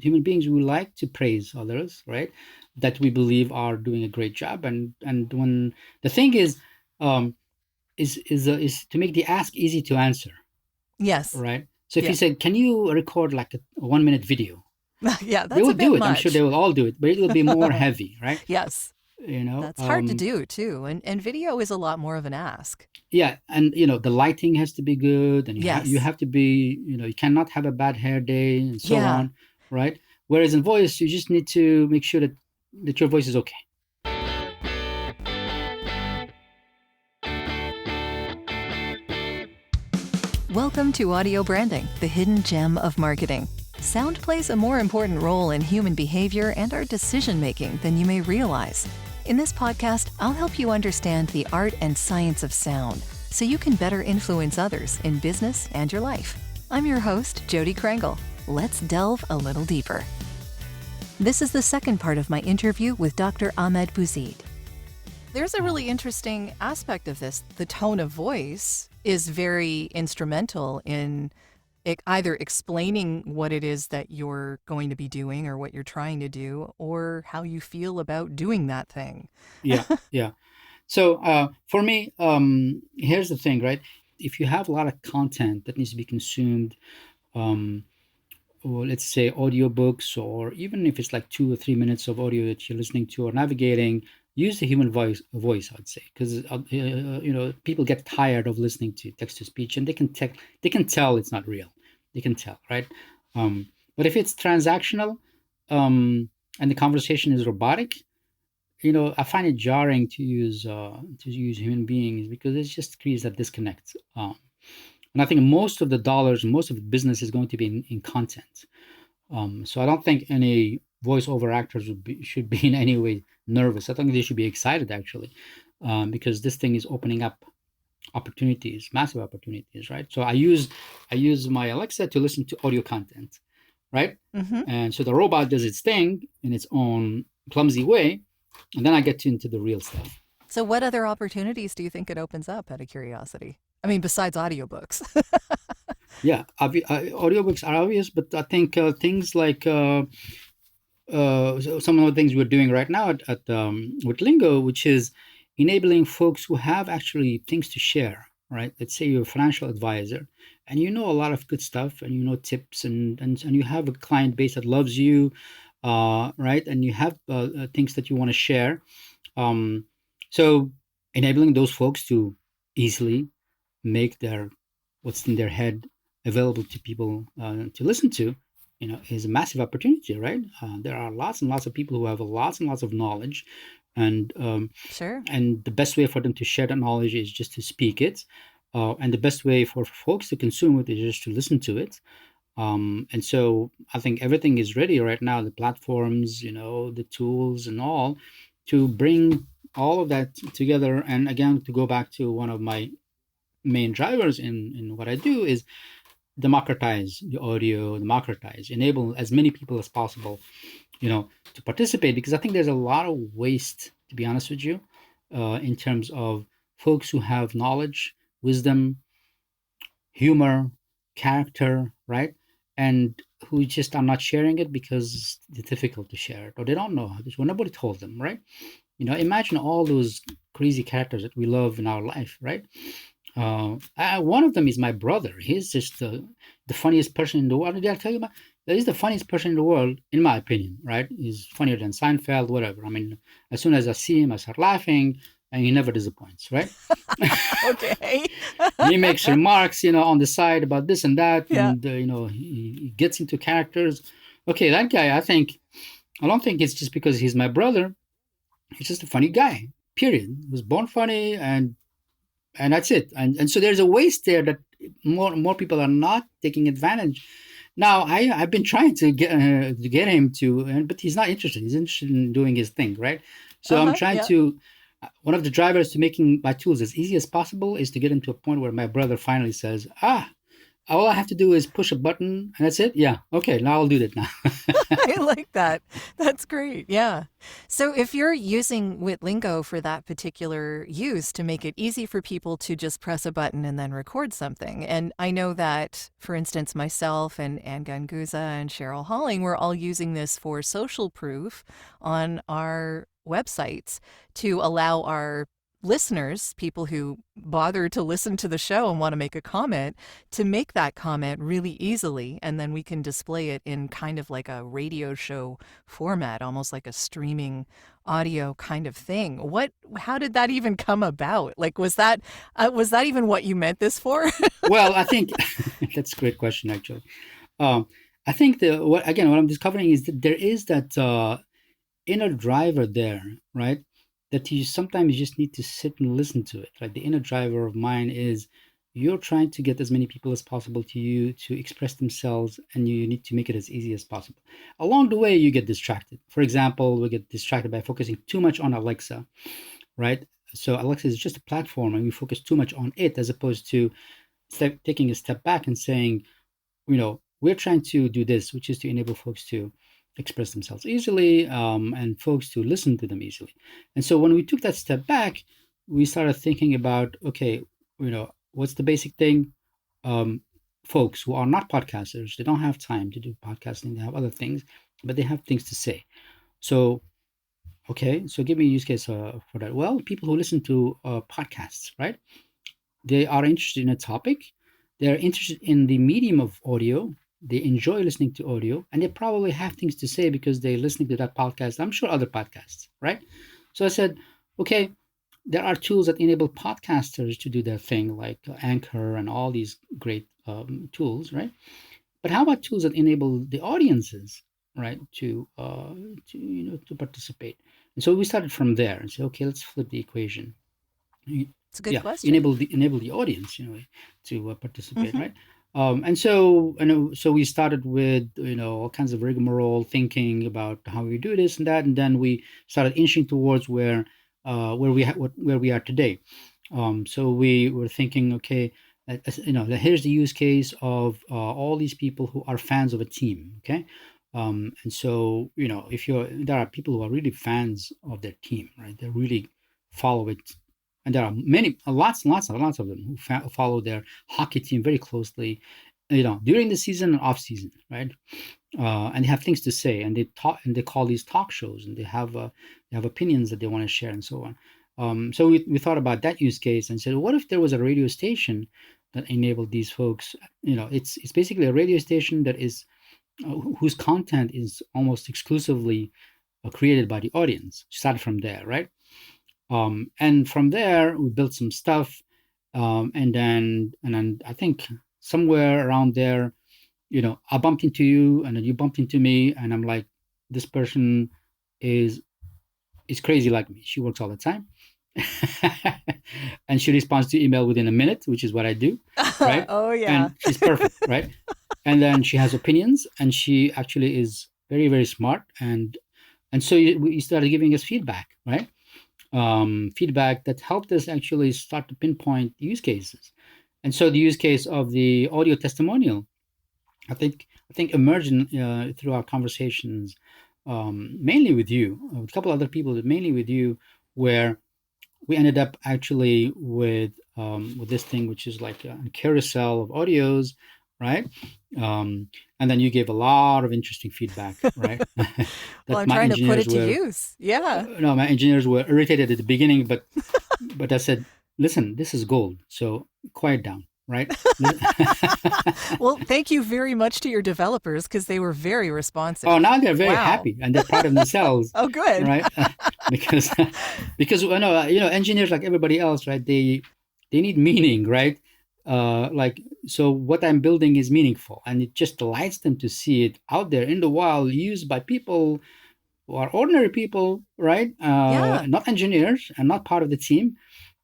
human beings, we like to praise others, right? That we believe are doing a great job. And when the thing um, is to make the ask easy to answer, Yes. right? So if you Yeah. said, "Can you record like a 1 minute video?" Yeah, They that's will a bit do it. I'm sure they much. will all do it, but it will be more heavy, right? Yes. You know, That's hard to do too. And video is a lot more of an ask. yeah, and the lighting has to be good, and you Yes. have to be, you cannot have a bad hair day, and so Yeah. on, right? Whereas in voice, you just need to make sure that your voice is okay. Welcome to Audio Branding, the hidden gem of marketing. Sound plays a more important role in human behavior and our decision making than you may realize. In this podcast, I'll help you understand the art and science of sound so you can better influence others in business and your life. I'm your host, Jody Krangle. Let's delve a little deeper. This is the second part of my interview with Dr. Ahmed Bouzid. There's a really interesting aspect of this. The tone of voice is very instrumental in either explaining what it is that you're going to be doing or what you're trying to do, or how you feel about doing that thing. Yeah, yeah. So for me, here's the thing, right? If you have a lot of content that needs to be consumed, um, or let's say audiobooks, or even if it's like 2 or 3 minutes of audio that you're listening to or navigating, use the human voice, I'd say, because people get tired of listening to text to speech, and they can tell it's not real. They can tell, right? But if it's transactional, and the conversation is robotic, I find it jarring to use human beings, because it just creates that disconnect. And I think most of the dollars, most of the business is going to be in content. So I don't think any voiceover actors should be in any way nervous. I think they should be excited, actually, because this thing is opening up opportunities, massive opportunities, right? So I use my Alexa to listen to audio content, right? Mm-hmm. And so the robot does its thing in its own clumsy way, and then I get into the real stuff. So, what other opportunities do you think it opens up out of curiosity? I mean, besides audiobooks. Yeah, audiobooks are obvious, but I think things like some of the things we're doing right now at Witlingo, which is enabling folks who have actually things to share, right? Let's say you're a financial advisor and you know a lot of good stuff, and you know tips, and you have a client base that loves you, right? And you have things that you want to share. Um, so enabling those folks to easily make their what's in their head available to people to listen to, is a massive opportunity, right? There are lots and lots of people who have lots and lots of knowledge, and Sure. and the best way for them to share that knowledge is just to speak it, and the best way for folks to consume it is just to listen to it. And so I think everything is ready right now, the platforms, the tools and all, to bring all of that together. And again, to go back to one of my main drivers in what I do is democratize the audio, democratize, enable as many people as possible, to participate, because I think there's a lot of waste, to be honest with you, in terms of folks who have knowledge, wisdom, humor, character, right? And who just are not sharing it because it's difficult to share it, or they don't know how to, or nobody told them, right? Imagine all those crazy characters that we love in our life, right? One of them is my brother. He's just the funniest person in the world. Did I tell you about? He's the funniest person in the world, in my opinion, right? He's funnier than Seinfeld, whatever. I mean, as soon as I see him, I start laughing, and he never disappoints, right? Okay. He makes remarks, on the side about this and that, Yeah. and he gets into characters. Okay, that guy, I don't think it's just because he's my brother. He's just a funny guy. Period. He was born funny, and that's it. And so there's a waste there that more people are not taking advantage. Now I've been trying to get him to, but he's not interested. He's interested in doing his thing, right? So I'm Uh-huh. trying Yeah. to. One of the drivers to making my tools as easy as possible is to get him to a point where my brother finally says, "Ah, All I have to do is push a button and that's it. Yeah. Okay. Now I'll do that now. I like that. That's great. Yeah. So if you're using Witlingo for that particular use to make it easy for people to just press a button and then record something, and I know that, for instance, myself and Anne Ganguza and Cheryl Halling, we're all using this for social proof on our websites to allow our listeners, people who bother to listen to the show and want to make a comment, to make that comment really easily. And then we can display it in kind of like a radio show format, almost like a streaming audio kind of thing. How did that even come about? Like, was that even what you meant this for? Well, I think that's a great question, actually. Um, I think what I'm discovering is that there is that inner driver there, right? That you sometimes just need to sit and listen to it. Right? The inner driver of mine is you're trying to get as many people as possible to you to express themselves, and you need to make it as easy as possible. Along the way, you get distracted. For example, we get distracted by focusing too much on Alexa, right? So Alexa is just a platform, and we focus too much on it as opposed to taking a step back and saying, we're trying to do this, which is to enable folks to express themselves easily, and folks to listen to them easily. And so when we took that step back, we started thinking about, okay, what's the basic thing? Folks who are not podcasters, they don't have time to do podcasting. They have other things, but they have things to say. So, okay, so give me a use case for that. Well, people who listen to podcasts, right? They are interested in a topic. They're interested in the medium of audio. They enjoy listening to audio, and they probably have things to say because they're listening to that podcast. I'm sure other podcasts, right? So I said, okay, there are tools that enable podcasters to do their thing, like Anchor and all these great tools, right? But how about tools that enable the audiences, right, to participate? And so we started from there and said, okay, let's flip the equation. It's a good Yeah, question. enable the audience, to participate, Mm-hmm. right? And so we started with all kinds of rigmarole, thinking about how we do this and that, and then we started inching towards where we are today. So we were thinking, okay, here's the use case of all these people who are fans of a team, okay. And so if there are people who are really fans of their team, right? They really follow it, and there are lots and lots of them who follow their hockey team very closely, during the season and off season, right? And they have things to say, and they talk, and they call these talk shows, and they have opinions that they want to share, and so on. So we thought about that use case and said, what if there was a radio station that enabled these folks? It's basically a radio station that is whose content is almost exclusively created by the audience. Started from there, right? And from there, we built some stuff, and then I think somewhere around there, I bumped into you, and then you bumped into me, and I'm like, this person is is crazy like me. She works all the time, and she responds to email within a minute, which is what I do, right? Oh yeah. And she's perfect, right? And then she has opinions, and she actually is very, very smart, and so you started giving us feedback, right? Feedback that helped us actually start to pinpoint use cases. And so the use case of the audio testimonial, I think emerged through our conversations, mainly with you, with a couple other people, but mainly with you, where we ended up actually with this thing, which is like a carousel of audios, right? And then you gave a lot of interesting feedback, right? Well, That I'm trying to put it to were use. Yeah. no, my engineers were irritated at the beginning, but I said, listen, this is gold, so quiet down, right? Well, thank you very much to your developers because they were very Oh, responsive. now they're very Wow. happy and they're proud of themselves, Oh, good. right? because because engineers, like everybody else, right? They need meaning, right? Like, so what I'm building is meaningful, and it just delights them to see it out there in the wild, used by people who are ordinary people, right? Yeah. Not engineers and not part of the team,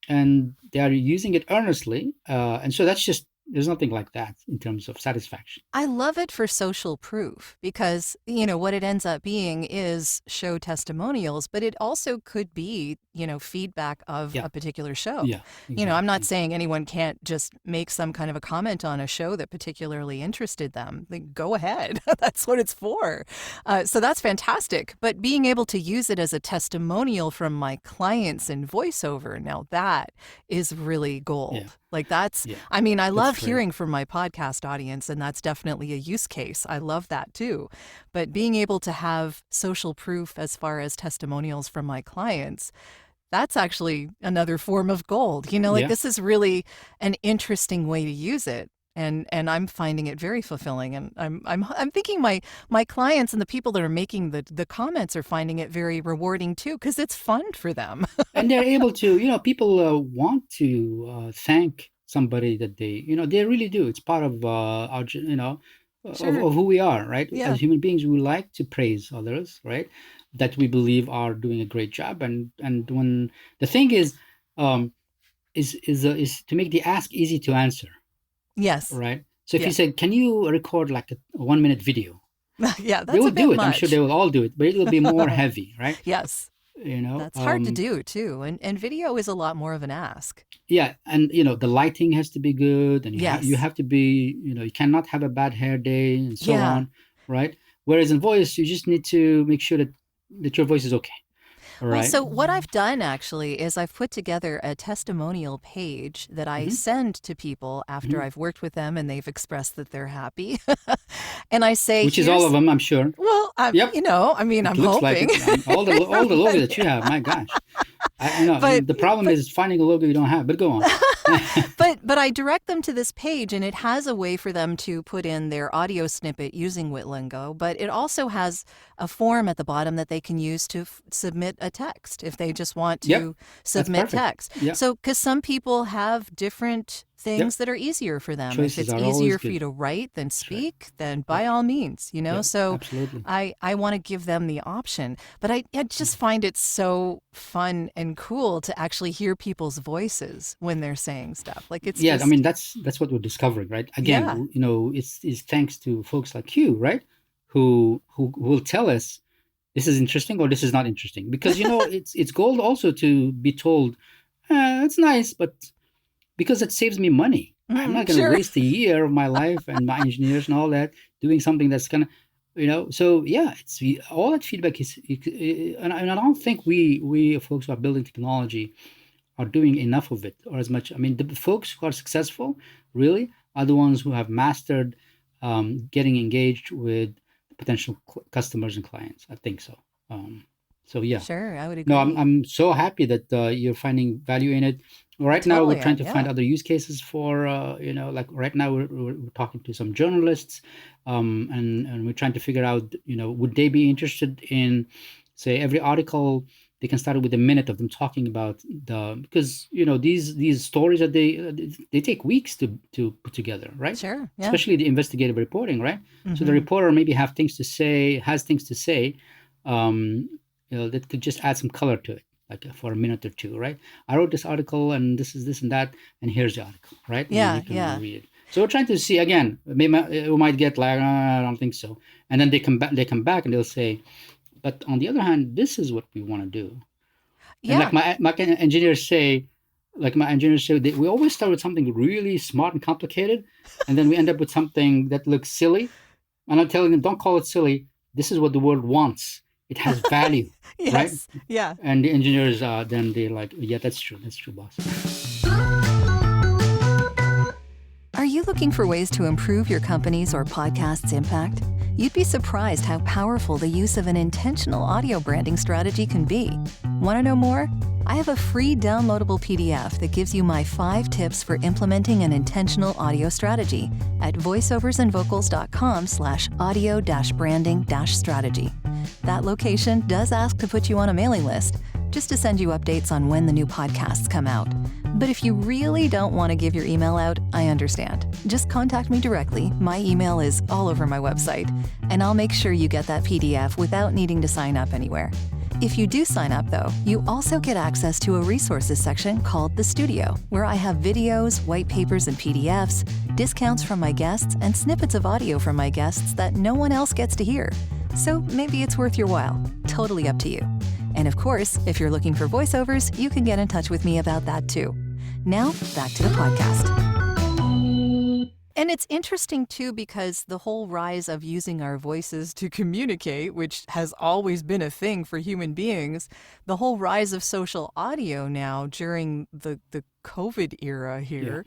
and they are using it earnestly. And so that's just there's nothing like that in terms of satisfaction. I love it for social proof because, what it ends up being is show testimonials, but it also could be, feedback of Yeah. a particular show. Yeah, I'm not exactly. saying anyone can't just make some kind of a comment on a show that particularly interested them. Like, go ahead. That's what it's for. So that's fantastic. But being able to use it as a testimonial from my clients in voiceover, now that is really gold. Yeah. Like that's, Yeah. I mean, I love great. hearing from my podcast audience, and that's definitely a use case. I love that too. But being able to have social proof as far as testimonials from my clients, that's actually another form of gold. Yeah. This is really an interesting way to use it. And I'm finding it very fulfilling. And I'm thinking my clients and the people that are making the comments are finding it very rewarding too, because it's fun for them. And they're able to, people want to thank somebody that they really do. It's part of our, Sure. of who we are, right? Yeah. As human beings, we like to praise others, right? That we believe are doing a great job. And when the thing is to make the ask easy to answer, Yes. right? So if Yeah. you said, "Can you record like a 1 minute video?" Yeah, They that's will a bit do it. much. I'm sure they will all do it, but it will be more heavy, right? Yes. That's hard to do too. And video is a lot more of an ask. Yeah, and the lighting has to be good, and Yes. you have to be, you cannot have a bad hair day, and so Yeah. on, right? Whereas in voice, you just need to make sure that your voice is okay. All Well, right. so what I've done actually is I've put together a testimonial page that I send to people after I've worked with them and they've expressed that they're happy. And I say, Which is all of them, I'm sure. Well, Yep. I'm It looks like hoping. it. All the logo that you have, my gosh. I know. But- the problem is finding a logo you don't have, but go on. But I direct them to this page, and it has a way for them to put in their audio snippet using Witlingo, but it also has a form at the bottom that they can use to submit a text if they just want to Yep, submit perfect. text. Yep. So, because some people have different things that are easier for them. Choices if it's are always easier for good. you to write than right. speak, then by all means, Yeah, So absolutely. I want to give them the option. But I just find it so fun and cool to actually hear people's voices when they're saying stuff. Like it's Yeah, just, I mean that's what we're discovering, right? Again, it's thanks to folks like you, right? Who will tell us this is interesting or this is not interesting, because it's gold also to be told it's nice, but because it saves me money. I'm not going to sure. waste a year of my life and my engineers and all that doing something that's going to, so yeah, it's all that feedback is, and I don't think we folks who are building technology are doing enough of it or as much. I mean, the folks who are successful really are the ones who have mastered getting engaged with potential customers and clients. I think so. So yeah. Sure, I would agree. No, I'm so happy that you're finding value in it. Right now, we're Totally trying to am, find yeah. other use cases for, like right now we're talking to some journalists, and we're trying to figure out, would they be interested in, say, every article they can start with a minute of them talking about because these stories that they take weeks to put together, right? Sure, yeah. Especially the investigative reporting, right? So the Mhm. reporter maybe has things to say, that could just add some color to it, like for a minute or two, right? I wrote this article and this is this and that, and here's the article, right? And Yeah, you can yeah. read it. So we're trying to see again. Maybe we might get like, I don't think so, and then they come back and they'll say, but on the other hand, this is what we want to do. And Yeah. like my engineers say, we always start with something really smart and complicated, and then we end up with something that looks silly. And I'm telling them, don't call it silly. This is what the world wants. It has value, right? Yes. Yeah. And the engineers, then they're like, yeah, that's true, boss. Are you looking for ways to improve your company's or podcast's impact? You'd be surprised how powerful the use of an intentional audio branding strategy can be. Want to know more? I have a free downloadable PDF that gives you my 5 tips for implementing an intentional audio strategy at voiceoversandvocals.com/audio-branding-strategy. That location does ask to put you on a mailing list, just to send you updates on when the new podcasts come out. But if you really don't want to give your email out, I understand. Just contact me directly. My email is all over my website, and I'll make sure you get that PDF without needing to sign up anywhere. If you do sign up, though, you also get access to a resources section called The Studio, where I have videos, white papers, and PDFs, discounts from my guests, and snippets of audio from my guests that no one else gets to hear. So maybe it's worth your while. Totally up to you. And of course, if you're looking for voiceovers, you can get in touch with me about that too. Now, back to the podcast. And it's interesting, too, because the whole rise of using our voices to communicate, which has always been a thing for human beings, the whole rise of social audio now during the COVID era here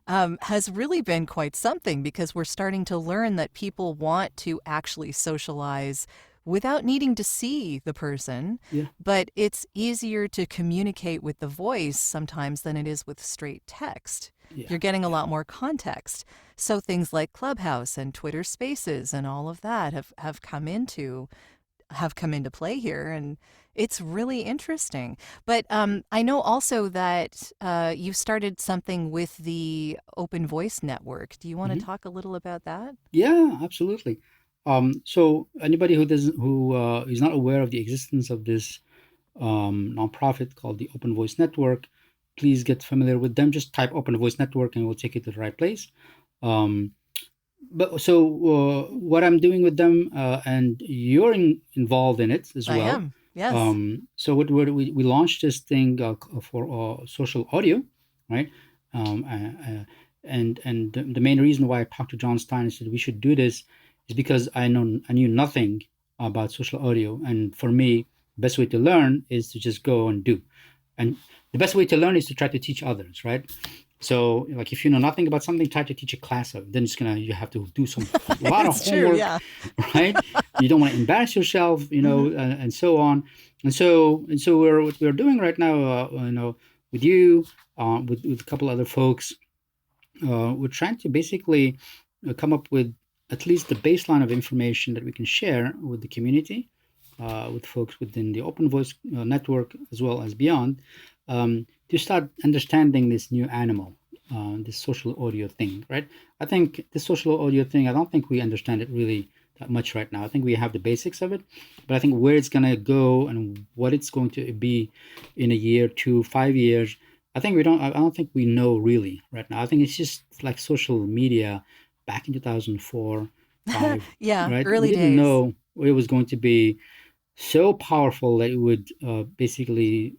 has really been quite something, because we're starting to learn that people want to actually socialize without needing to see the person, but it's easier to communicate with the voice sometimes than it is with straight text. You're getting a lot more context. So things like Clubhouse and Twitter Spaces and all of that have come into play here, and it's really interesting. But I know also that you started something with the Open Voice Network. Do you want to talk a little about that? Yeah, absolutely. So anybody who is not aware of the existence of this nonprofit called the Open Voice Network, please get familiar with them. Just type Open Voice Network and we'll take you to the right place. What I'm doing with them, and you're involved in it as well. I am, yes. So we launched this thing for social audio, right? And the main reason why I talked to John Stein and said we should do this is because I knew nothing about social audio, and for me, the best way to learn is to just go and do. And the best way to learn is to try to teach others, right? So, like, if you know nothing about something, try to teach a class of it. Then you have to do a lot of homework, right? You don't want to embarrass yourself, and so on. And so what we're doing right now, with you, with a couple other folks, we're trying to basically come up with at least the baseline of information that we can share with the community, with folks within the Open Voice network as well as beyond, to start understanding this new animal, this social audio thing, right? I think this social audio thing, I don't think we understand it really that much right now. I think we have the basics of it, but I think where it's going to go and what it's going to be in a year, 2, 5 years, I don't think we know really right now. I think it's just like social media back in 2004, 5, yeah, right? Early we didn't days. know it was going to be so powerful that it would basically,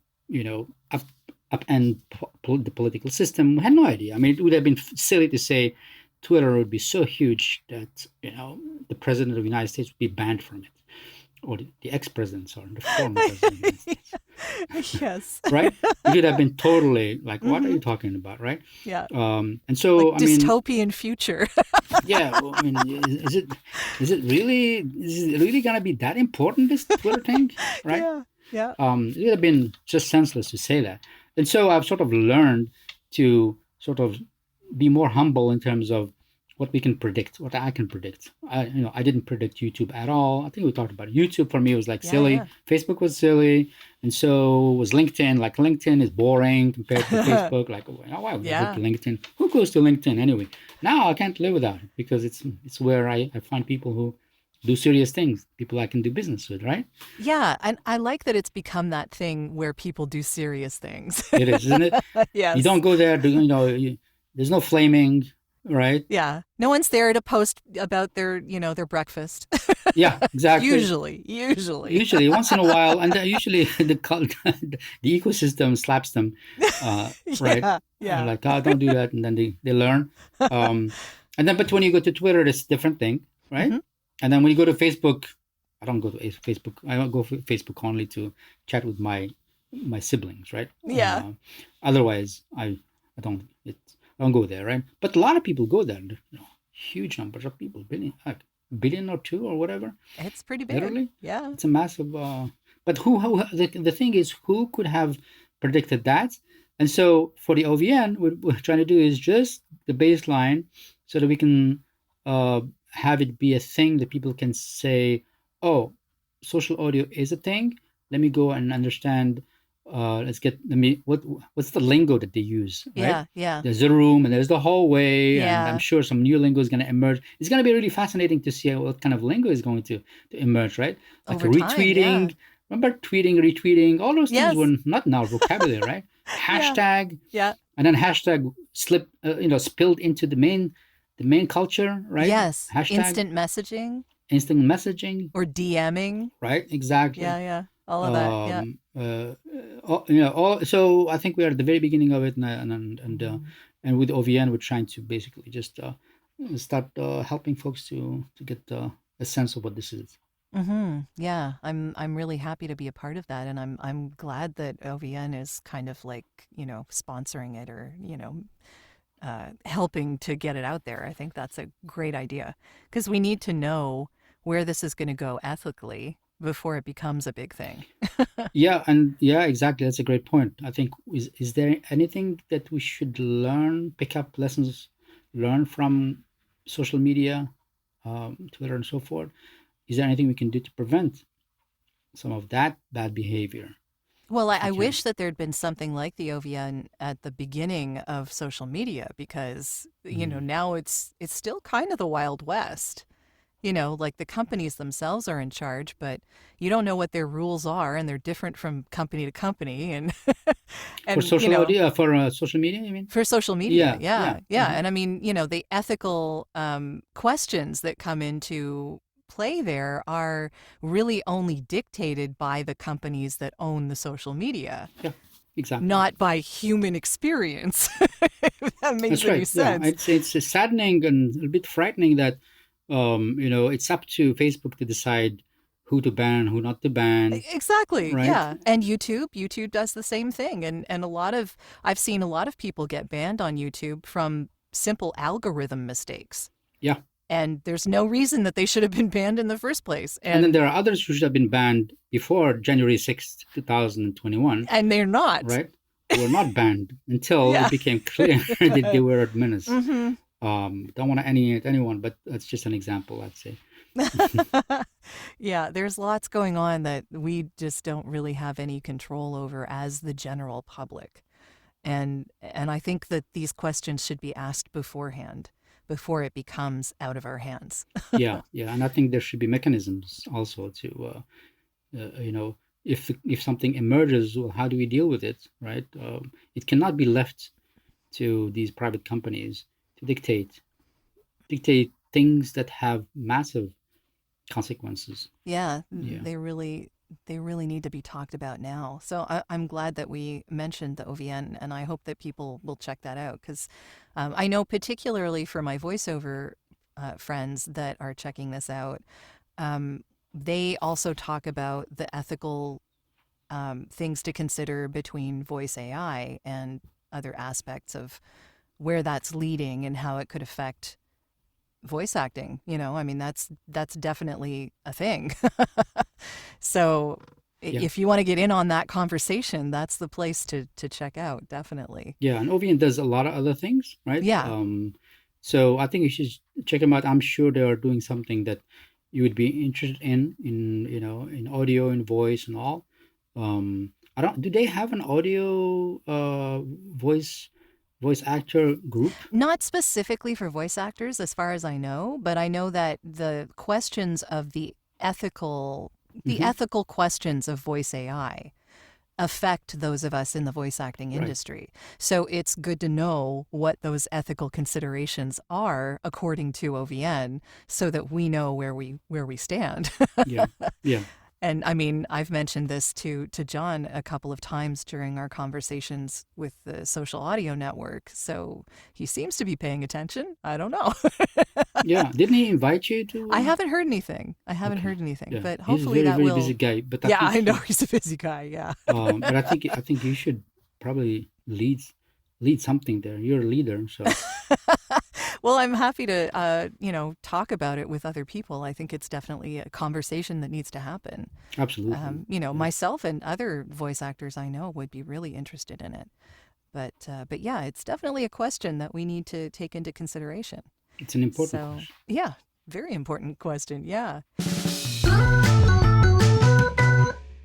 upend the political system. We had no idea. I mean, it would have been silly to say Twitter would be so huge that, the president of the United States would be banned from it, or the ex-presidents or the former president of the United States. Yes. Right? It would have been totally like, what are you talking about, right? Yeah. And so, like dystopian future. Yeah. Well, I mean, is it really going to be that important, this Twitter thing, right? Yeah. It would have been just senseless to say that. And so I've sort of learned to sort of be more humble in terms of what we can predict, what I can predict. I didn't predict YouTube at all. I think we talked about it. YouTube for me was like silly. Yeah. Facebook was silly. And so was LinkedIn. Like, LinkedIn is boring compared to Facebook. Like, why would I go to LinkedIn? Who goes to LinkedIn anyway? Now I can't live without it because it's where I find people who do serious things, people I can do business with, right? Yeah, and I like that it's become that thing where people do serious things. It is, isn't it? Yes. You don't go there, there's no flaming, right? Yeah. No one's there to post about their breakfast. Yeah, exactly. Usually. Once in a while, and usually the ecosystem slaps them, right? Yeah. Like, don't do that, and then they learn. But when you go to Twitter, it's a different thing, right? Mm-hmm. And then when you go to Facebook, I don't go to Facebook. I don't go to Facebook only to chat with my siblings, right? Yeah. Otherwise, I don't go there, right? But a lot of people go there. Huge numbers of people, billion or 2 or whatever. It's pretty big. Literally, yeah. It's a massive. But the thing is, who could have predicted that? And so for the OVN, what we're trying to do is just the baseline, so that we can have it be a thing that people can say, oh, social audio is a thing. Let me go and understand. What's the lingo that they use, right? Yeah. There's a room and there's the hallway, yeah. and I'm sure some new lingo is going to emerge. It's going to be really fascinating to see what kind of lingo is going to emerge, right? Like over retweeting, time, Remember tweeting, retweeting, all those things Yes. were not in our vocabulary, right? Yeah. Hashtag, Yeah. and then hashtag spilled into the main culture, right? Yes. Hashtag Instant messaging instant messaging, or DMing. right? Exactly. Yeah. Yeah. All of that. Yeah. So I think we are at the very beginning of it, and with OVN, we're trying to basically just start helping folks to get a sense of what this is. Yeah, I'm really happy to be a part of that, and I'm glad that OVN is kind of like, sponsoring it or, helping to get it out there. I think that's a great idea because we need to know where this is going to go ethically before it becomes a big thing. Yeah, and yeah, exactly. That's a great point. I think is there anything that we should learn, pick up lessons, learn from social media, Twitter and so forth? Is there anything we can do to prevent some of that bad behavior? Well, If we I can. wish that there'd been something like the OVN at the beginning of social media because, Mm. now it's still kind of the Wild West. Like the companies themselves are in charge, but you don't know what their rules are, and they're different from company to company. And, For and, social audio, for social media, you mean? for social media, Yeah, yeah, yeah. yeah. And I mean, the ethical questions that come into play there are really only dictated by the companies that own the social media, Yeah, exactly. not by human experience, if that makes That's any right. Yeah, sense. it's saddening and a little bit frightening that it's up to Facebook to decide who to ban, who not to ban, Exactly. right? Yeah. And YouTube does the same thing. And I've seen a lot of people get banned on YouTube from simple algorithm mistakes. Yeah. And there's no reason that they should have been banned in the first place. And then And there are others who should have been banned before January 6th, 2021, and they're not. right? Who were not banned until it Yeah. became clear that they were menaced. hmm Don't want to alienate anyone, but that's just an example, I'd say. Yeah, there's lots going on that we just don't really have any control over as the general public. And I think that these questions should be asked beforehand, before it becomes out of our hands. Yeah, yeah, and I think there should be mechanisms also to, if something emerges, well, how do we deal with it, right? It cannot be left to these private companies to dictate things that have massive consequences. Yeah, Yeah, they really need to be talked about now. So I'm glad that we mentioned the OVN, and I hope that people will check that out because I know particularly for my voiceover friends that are checking this out, they also talk about the ethical things to consider between voice AI and other aspects of where that's leading and how it could affect voice acting. I mean, that's definitely a thing. So yeah, if you want to get in on that conversation, that's the place to check out, definitely. yeah. And OVN does a lot of other things, right? Yeah. So I think you should check them out. I'm sure they are doing something that you would be interested in audio and voice and all. I don't. Do they have an audio voice actor group? Not specifically for voice actors, as far as I know, but I know that the questions of the Hmm. ethical questions of voice AI affect those of us in the voice acting Right. industry. So it's good to know what those ethical considerations are according to OVN so that we know where we stand. Yeah. Yeah. And I mean, I've mentioned this to John a couple of times during our conversations with the Social Audio Network. So he seems to be paying attention. I don't know. Yeah. Didn't he invite you to? I haven't heard anything. Okay. Yeah. But He's a hopefully very, that very busy will. guy, but I Yeah, think I know he. he's a busy guy. Yeah. But I think you should probably lead something there. You're a leader, so Well, I'm happy to, talk about it with other people. I think it's definitely a conversation that needs to happen. absolutely. Yeah. Myself and other voice actors I know would be really interested in it. But yeah, it's definitely a question that we need to take into consideration. It's an important So question. yeah, very important question. Yeah.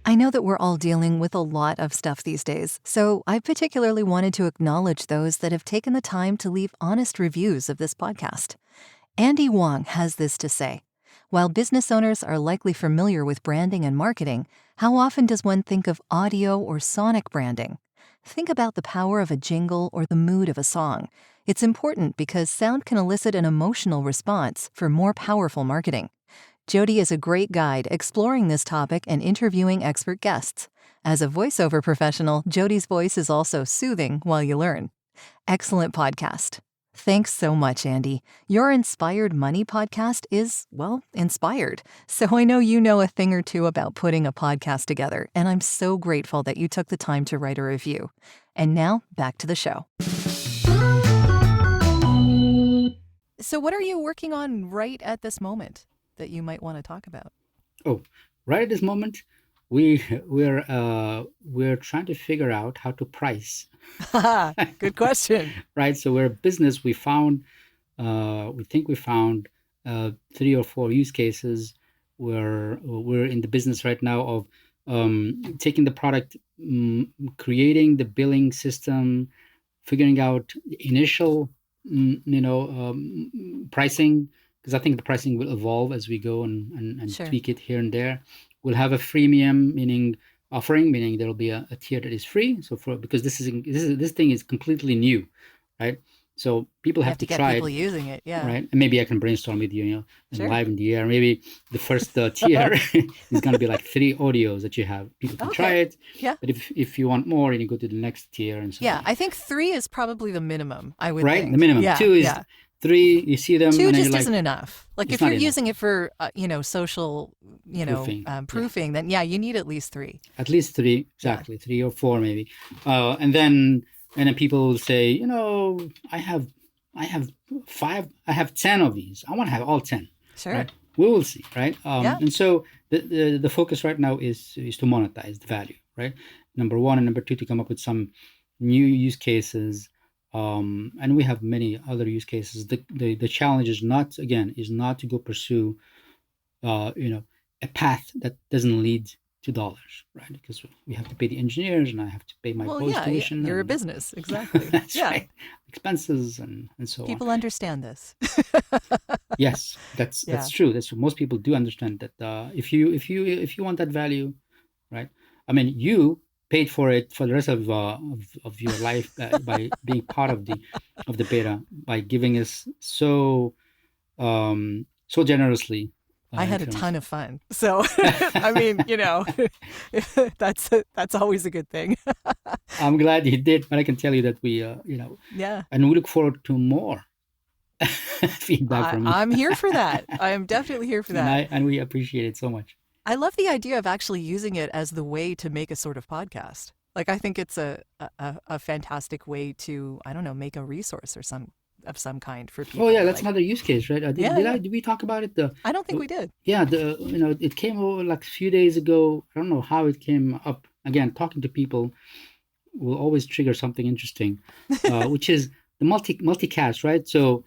I know that we're all dealing with a lot of stuff these days, so I particularly wanted to acknowledge those that have taken the time to leave honest reviews of this podcast. Andy Wong has this to say: While business owners are likely familiar with branding and marketing, how often does one think of audio or sonic branding? Think about the power of a jingle or the mood of a song. It's important because sound can elicit an emotional response for more powerful marketing. Jody is a great guide exploring this topic and interviewing expert guests. As a voiceover professional, Jody's voice is also soothing while you learn. Excellent podcast. Thanks so much, Andy. Your Inspired Money podcast is, well, inspired. So I know you know a thing or two about putting a podcast together, and I'm so grateful that you took the time to write a review. And now, back to the show. So what are you working on right at this moment that you might want to talk about? Oh, right at this moment, we're trying to figure out how to price. Good question. Right. So we're a business. We think we found 3 or 4 use cases where we're in the business right now of taking the product, creating the billing system, figuring out initial pricing, because I think the pricing will evolve as we go and Sure. tweak it here and there. We'll have a freemium, meaning there will be a tier that is free. So because this thing is completely new, right? So people You have to get try people it, using it, yeah. right? And maybe I can brainstorm with you, and Sure. live in the air. Maybe the first tier is going to be like 3 audios that you have. People can try Okay. it. Yeah. But if you want more, then you go to the next tier and so Yeah, on. I think 3 is probably the minimum, I would Right? think. The minimum. Yeah, 2 is yeah. 3. You see them, 2 and then just you're like, isn't enough. Like it's if you're not enough. using it for, social, Proofing, yeah. proofing, then yeah, you need at least 3. At least 3, exactly. 3 or 4 maybe. And then people will say, I have 5, I have 10 of these. I want to have all 10. Sure. Right? We will see, right? Yeah. And so the focus right now is to monetize the value, right? Number 1 and number 2, to come up with some new use cases. And we have many other use cases. The challenge is not to go pursue, a path that doesn't lead to dollars, right? Because we have to pay the engineers, and I have to pay my Well, voice yeah, tuition. you're a and business, exactly. That's Yeah. right. Expenses and so People on. understand this. Yes, that's true. That's most people do understand that. If you want that value, right? I mean, you paid for it for the rest of your life by being part of the beta, by giving us so generously. I had a ton of fun. So, I mean, that's always a good thing. I'm glad you did, but I can tell you that we, Yeah. and we look forward to more feedback from you. I'm here for that. I am definitely here for that. And we appreciate it so much. I love the idea of actually using it as the way to make a sort of podcast. Like, I think it's a fantastic way to, I don't know, make a resource of some kind for people. Oh yeah, that's another use case, right? Did we talk about it? I don't think we did. Yeah, it came over like a few days ago. I don't know how it came up. Again, talking to people will always trigger something interesting, which is the multicast, right? So,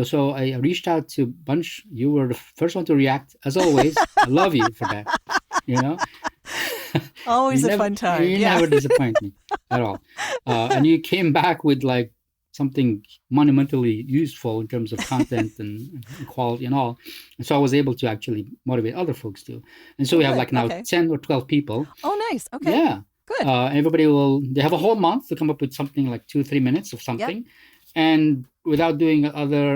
so I reached out to a bunch. You were the first one to react, as always. I love you for that. Always a fun time. You never disappoint me at all. And you came back with like something monumentally useful in terms of content and quality and all. And so I was able to actually motivate other folks too. And so we have like now 10 or 12 people. Oh, nice. Okay. Yeah. Good. Everybody they have a whole month to come up with something like 2 or 3 minutes of something. Yep. And without doing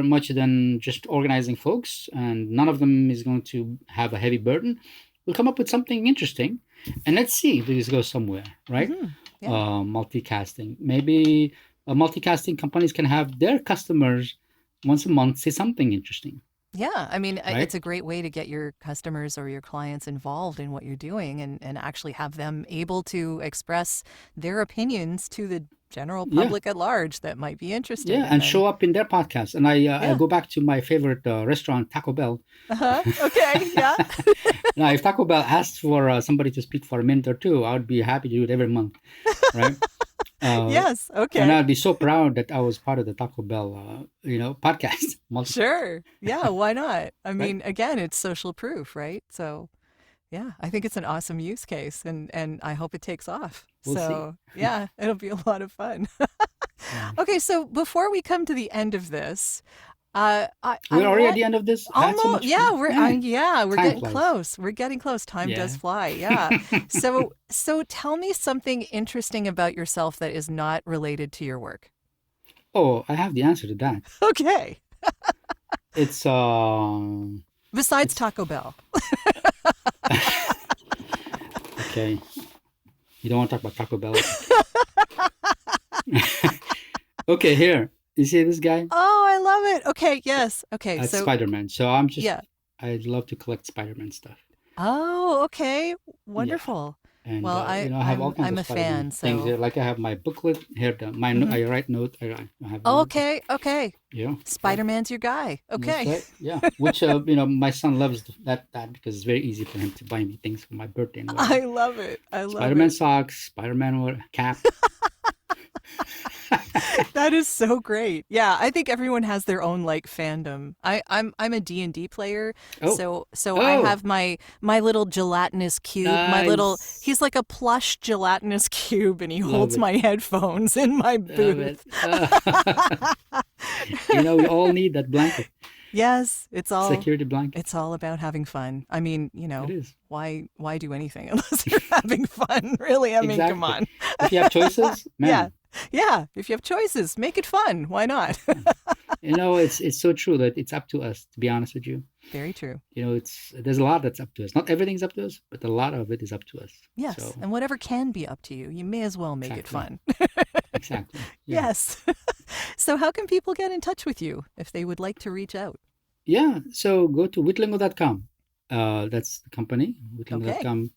much than just organizing folks, and none of them is going to have a heavy burden, we'll come up with something interesting. And let's see if this goes somewhere, right? Mm-hmm. Yeah. Multicasting. Maybe multicasting companies can have their customers once a month say something interesting. Yeah, I mean, right? It's a great way to get your customers or your clients involved in what you're doing and actually have them able to express their opinions to the general public at large that might be interested. Yeah, and show up in their podcast. And I go back to my favorite restaurant, Taco Bell. Okay, yeah. Now, if Taco Bell asked for somebody to speak for a minute or two, I would be happy to do it every month, right? Yes, okay. And I'd be so proud that I was part of the Taco Bell, podcast. Sure. Yeah, why not? I mean, again, it's social proof, right? So, yeah, I think it's an awesome use case, and I hope it takes off. We'll see. Yeah, it'll be a lot of fun. Okay, so before we come to the end of this, I We're already at want the end of this. I had so almost, much fun. yeah, Man, we're time getting flies. close. We're getting close. Time does Yeah. fly. Yeah. So tell me something interesting about yourself that is not related to your work. Oh, I have the answer to that. Okay. It's Besides it's Taco Bell. okay. You don't want to talk about Taco Bell? Okay. Okay, here. You see this guy? Oh, I love it. Okay, yes. Okay, That's so Spider-Man. So I'm just yeah. I love to collect Spider-Man stuff. Oh, okay. Yeah. Wonderful. And Well, I have all kinds I'm of a fan, Spider-Man things so here. Like I have my booklet here. mhm. I write note. I have notes. Okay, okay. Yeah, yeah, Spider-Man's your guy. that's Okay. right. Yeah, which my son loves that because it's very easy for him to buy me things for my birthday and I whatever. love it. I love Spider-Man it. socks, Spider-Man cap. That is so great. Yeah, I think everyone has their own like fandom. I'm a D&D player, Oh, so I oh, have my little gelatinous cube, my little nice. he's like a plush gelatinous cube and he Love holds it. my headphones in my Love it. booth. We all need that blanket, Yes, security blanket. it's all about having fun. I mean, It is. why do anything unless you're having fun, really? I mean, come Exactly. on. If you have choices, Yeah. man, Yeah, if you have choices, make it fun. Why not? it's so true that it's up to us, to be honest with you. Very true. It's there's a lot that's up to us. Not everything's up to us, but a lot of it is up to us. Yes, So and whatever can be up to you, you may as well make it exactly, fun. exactly. Yeah, Yes. So, how can people get in touch with you if they would like to reach out? yeah. So go to witlingo.com. That's the company, Okay. witlingo.com,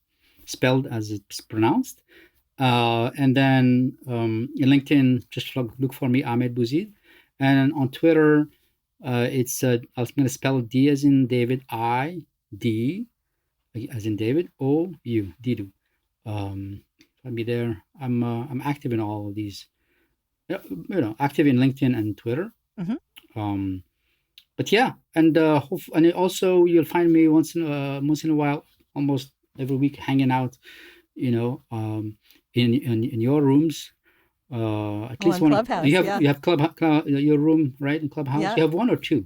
spelled as it's pronounced. And then in LinkedIn, just look for me, Ahmed Bouzid. And on Twitter, it's I'm going to spell D as in David, I D as in David, O U Didu. Um, I'll be there. I'm active in all of these. Active in LinkedIn and Twitter. Hmm. Um, but yeah, and also you'll find me once in a while, almost every week, hanging out. You know, in your rooms. At Oh, least on one. Clubhouse. Yeah. You have your room right in Clubhouse. Yeah. You have one or two.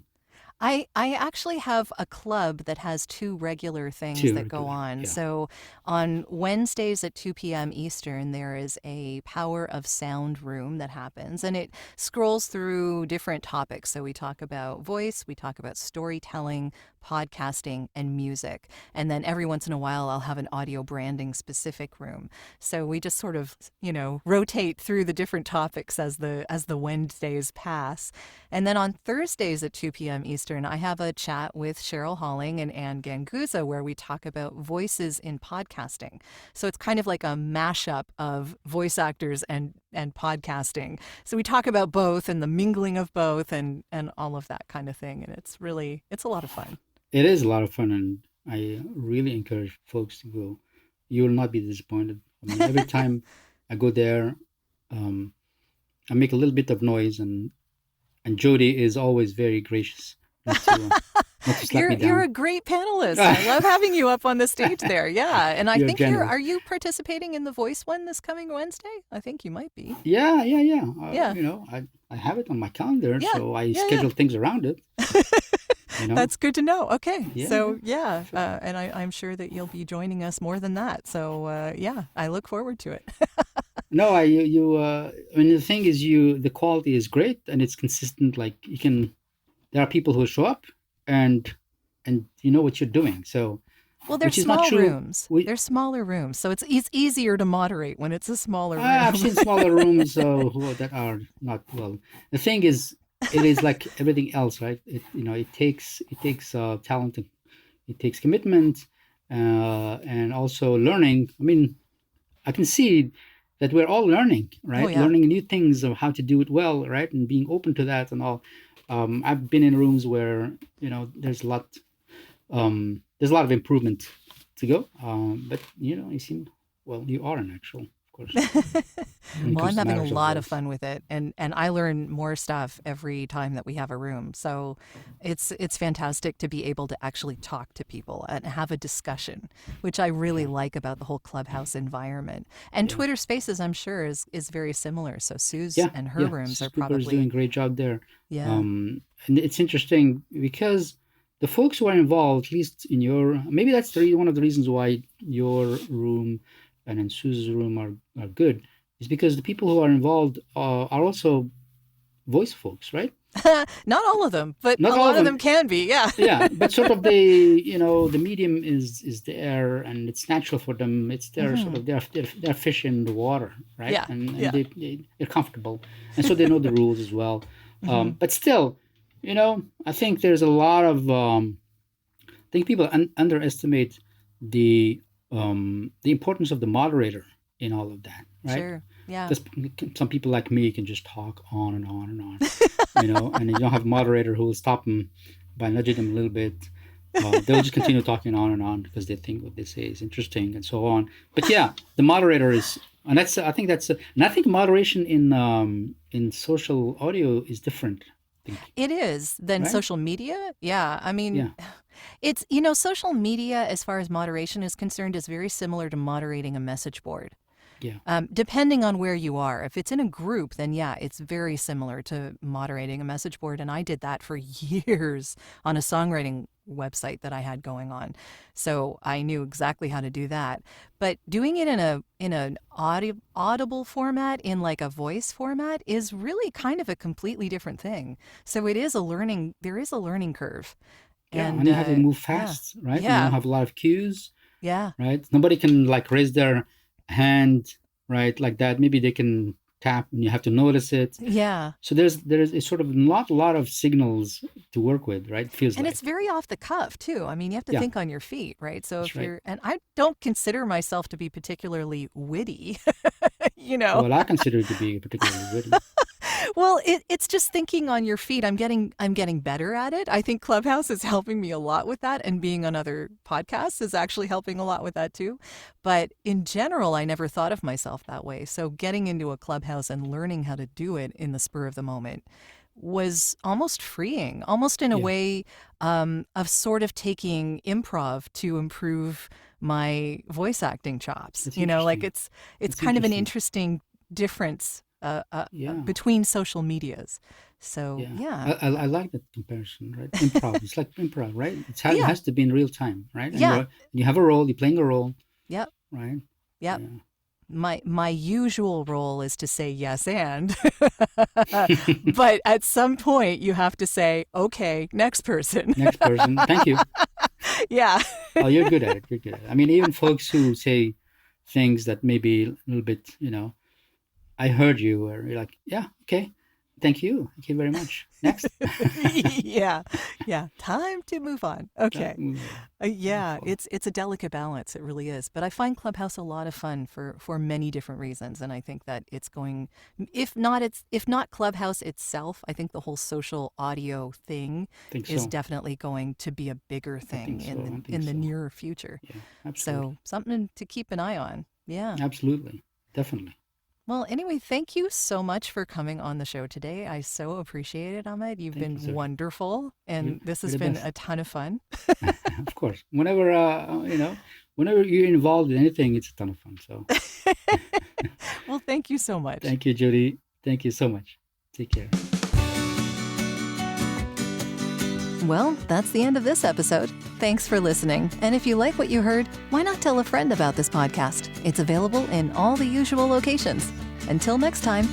I actually have a club that has two regular things Two that go regular. on. Yeah. So on Wednesdays at 2 p.m. Eastern, there is a Power of Sound room that happens, and it scrolls through different topics. So we talk about voice, we talk about storytelling, podcasting, and music. And then every once in a while, I'll have an audio branding specific room. So we just sort of, rotate through the different topics as the Wednesdays pass. And then on Thursdays at 2 p.m. Eastern, I have a chat with Cheryl Halling and Anne Ganguza where we talk about voices in podcasting. So it's kind of like a mashup of voice actors and podcasting. So we talk about both and the mingling of both and all of that kind of thing. And it's a lot of fun. It is a lot of fun, and I really encourage folks to go. You will not be disappointed. I mean, every time I go there, um, I make a little bit of noise, and Jody is always very gracious not to slap me You're a down. great panelist. I love having you up on the stage there. Yeah. And I You're think generous. are you participating in the voice one this coming Wednesday? I think you might be. Yeah, yeah, yeah. Yeah. I have it on my calendar, Yeah. so I Yeah, yeah. schedule things around it. You know, That's good to know. Okay. yeah, yeah. So, yeah. So, And I'm sure that you'll be joining us more than that. So, yeah, I look forward to it. no, I mean, the thing is, the quality is great and it's consistent. Like there are people who show up and you know what you're doing. So, Well, they're which is not small true. rooms. We They're smaller rooms. So it's easier to moderate when it's a smaller I've room. seen smaller rooms that are not well. The thing is, it is like everything else, right? It takes talent, and it takes commitment, and also learning. I mean, I can see that we're all learning, Oh, right? yeah. Learning new things of how to do it well, right? And being open to that and all. I've been in rooms where there's a lot of improvement to go. But you seem well. You are an actual, of course. When it Well, comes I'm to having a matters of lot of voice. fun with it, and I learn more stuff every time that we have a room. So it's fantastic to be able to actually talk to people and have a discussion, which I really Yeah, like about the whole Clubhouse environment. And yeah, Twitter Spaces, I'm sure, is very similar. So Sue's yeah, and her yeah. rooms are Sis Cooper is doing probably, a great job there. yeah, And it's interesting because the folks who are involved, at least in your, maybe that's one of the reasons why your room and then Sue's room are good, is because the people who are involved are also voice folks, right? not all of them, but Not a all lot of of them, them can be. Yeah. yeah, but sort of the medium is there and it's natural for them. It's their sort Hmm. of they're fish in the water, right? Yeah. And Yeah. they're comfortable, and so they know the rules as well. Hmm. But still, I think there's a lot of I think people underestimate the importance of the moderator in all of that, right? Sure. Yeah. Because some people like me can just talk on and on and on, and you don't have a moderator who will stop them by nudging them a little bit. They'll just continue talking on and on because they think what they say is interesting and so on. But yeah, the moderator is, and I think moderation in social audio is different. I think, It is than right? social media. Yeah. I mean, Yeah, it's, social media, as far as moderation is concerned, is very similar to moderating a message board. yeah, Depending on where you are. If it's in a group, then yeah, it's very similar to moderating a message board. And I did that for years on a songwriting website that I had going on. So I knew exactly how to do that. But doing it in an audible format, in like a voice format, is really kind of a completely different thing. So there is a learning curve. yeah. And And you have to move yeah, fast, right? And you don't yeah, have a lot of cues, yeah, right? Nobody can like raise their hand, right, like that. Maybe they can tap, and you have to notice it. yeah. So there's a sort of not a lot of signals to work with, right? Feels And it's like, very off the cuff too. I mean, you have to yeah, think on your feet, right? So that's if right. and I don't consider myself to be particularly witty, you know. Well, I consider it to be particularly witty. Well, it's just thinking on your feet. I'm getting better at it. I think Clubhouse is helping me a lot with that, and being on other podcasts is actually helping a lot with that too. But in general, I never thought of myself that way. So getting into a Clubhouse and learning how to do it in the spur of the moment was almost freeing, almost in a Yeah, way, of sort of taking improv to improve my voice acting chops. that's Like interesting. it's That's kind of an interesting. interesting difference Yeah, between social medias. So yeah. yeah, I like that comparison, right? Improv. It's like improv, right? It yeah, has to be in real time, right? And yeah, you have a role. You're playing a role, yep, right? yep. Yeah. My usual role is to say yes and, but at some point you have to say okay, next person. Next person. Thank you. Yeah. Oh, you're good at it. You're good at it. I mean, even folks who say things that maybe a little bit, I heard you, or you're like, yeah, okay, thank you. Thank you very much. Next. Yeah, yeah. Time to move on. Okay. That's Yeah, cool. it's a delicate balance. It really is. But I find Clubhouse a lot of fun for many different reasons, and I think that it's going. If not Clubhouse itself, I think the whole social audio thing Think is so. definitely going to be a bigger I thing think so. in the I think in the so. near future. Yeah, absolutely. So something to keep an eye on. Yeah. Absolutely. Definitely. Well, anyway, thank you so much for coming on the show today. I so appreciate it, Ahmed. You've Thank you, been sir. wonderful, You, and this you're has the been best. a ton of fun. Of course. Whenever you're involved in anything, it's a ton of fun. So Well, thank you so much. thank you, Judy. Thank you so much. Take care. Well, that's the end of this episode. Thanks for listening. And if you like what you heard, why not tell a friend about this podcast? It's available in all the usual locations. Until next time.